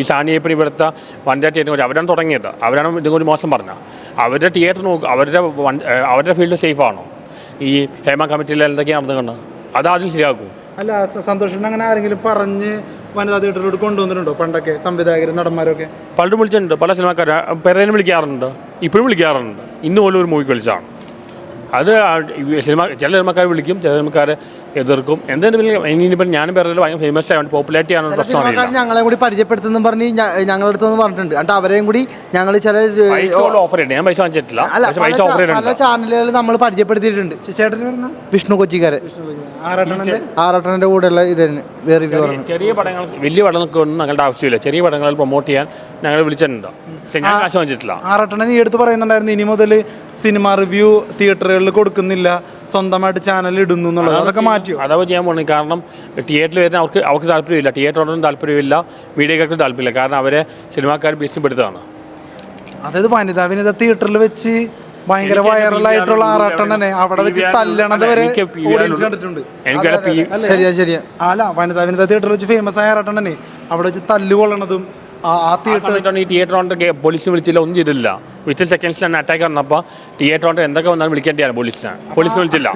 ഈ സാനിയപ്പൻ ഇവിടുത്തെ വനിതാ തിയേറ്റർ അവരാണ് തുടങ്ങിയത്. അവരാണ് ഇതുകൊണ്ട് മോശം പറഞ്ഞത്. അവരുടെ തിയേറ്റർ നോക്കും, അവരുടെ ഫീൽഡ് സേഫാണോ? ഈ ഹേമ കമ്മിറ്റിയിൽ എന്തൊക്കെയാണ് നടന്നുകൊണ്ട് അതാദ്യം ശരിയാക്കും. അല്ല, സന്തോഷം അങ്ങനെ ആരെങ്കിലും പറഞ്ഞ് വനിതാ തിയേറ്ററിലോട്ട് കൊണ്ടുവന്നിട്ടുണ്ടോ? പണ്ടൊക്കെ സംവിധായകരും നടന്മാരൊക്കെ പലരും വിളിച്ചിട്ടുണ്ട്. പല സിനിമാക്കാർ പേരേനും വിളിക്കാറുണ്ട്, ഇപ്പോഴും വിളിക്കാറുണ്ട്. ഇന്ന് പോലും ഒരു മൂവിക്ക് വിളിച്ചാണ്. അത് ചില സിനിമക്കാർ വിളിക്കും, ചില സിനിമക്കാർ എതിർക്കും. എന്തെങ്കിലും ഇനിയിപ്പം ഞാനും പേരിൽ ഭയങ്കര ഫേമസ് ആയതുകൊണ്ട് പോപ്പുലാരിറ്റി ആണ് പ്രശ്നമാണ്. ഞങ്ങളെ കൂടി പരിചയപ്പെടുത്തുന്നു പറഞ്ഞ് ഞങ്ങളുടെ അടുത്തൊന്ന് പറഞ്ഞിട്ടുണ്ട്. എന്നിട്ട് അവരെയും കൂടി ഞങ്ങൾ ചില ഓഫർ ചെയ്യണം. ഞാൻ പൈസ വാങ്ങിച്ചിട്ടില്ല, പൈസ ഓഫർ പല ചെയ്തിട്ടുണ്ട്. ചാനലുകൾ നമ്മൾ പരിചയപ്പെടുത്തിയിട്ടുണ്ട്. ചേട്ടന് വരുന്ന വിഷ്ണു കൊച്ചിക്കാരൻ ആറാട്ടണന്റെ കൂടെയുള്ള ഇത് വേറെ ചെറിയ പടങ്ങൾ വലിയ പടങ്ങൾക്കൊന്നും ഞങ്ങളുടെ ആവശ്യമില്ല. ചെറിയ പടങ്ങൾ പ്രൊമോട്ട് ചെയ്യാൻ ഞങ്ങൾ വിളിച്ചിട്ടുണ്ട്. പക്ഷെ ഞാൻ കാശ് വാങ്ങിച്ചിട്ടില്ല. ആറാട്ടണൻ ഈ അടുത്ത് പറയുന്നുണ്ടായിരുന്നു ഇനി മുതൽ സിനിമ റിവ്യൂ തിയേറ്ററുകളിൽ കൊടുക്കുന്നില്ല, സ്വന്തമായിട്ട് ചാനൽ ഇടുന്നു എന്നുള്ളത്. അതൊക്കെ മാറ്റിയോ? അതൊക്കെ ചെയ്യാൻ പോകുന്നത്. കാരണം തിയേറ്ററിൽ വരുന്ന അവർക്ക് താല്പര്യമില്ല, തിയേറ്ററോടൊന്നും താല്പര്യമില്ല, മീഡിയക്കാർക്ക് താല്പര്യമില്ല. കാരണം അവരെ സിനിമാക്കാർ ഭീഷണിപ്പെടുത്തുകയാണ്. അതായത് വനിതാ തിയേറ്ററിൽ വെച്ച് ഭയങ്കര വൈറലായിട്ടുള്ള ആറാട്ടണ്ണനെ അവിടെ വെച്ച് തല്ലണത് വരെ ഓഡിയൻസ് കണ്ടിട്ടുണ്ട്. ശരിയാ. അല്ല, വനിതാ തിയേറ്ററിൽ വെച്ച് ഫേമസ് ആയ ആറാട്ടണ്ണനെ അവിടെ വെച്ച് തല്ലുകൊള്ളണതും ഈ തിയേറ്റർ ഓണർ പോലീസിന് വിളിച്ചില്ല, ഒന്നും ചെയ്തില്ല. വിത്തിൻ സെക്കൻഡ്സിൽ തന്നെ അറ്റാക്ക് വന്നപ്പോൾ തിയേറ്റർ ഓണർ എന്തൊക്കെ വന്നാലും വിളിക്കേണ്ടതാണ് പോലീസിനെ വിളിച്ചില്ല.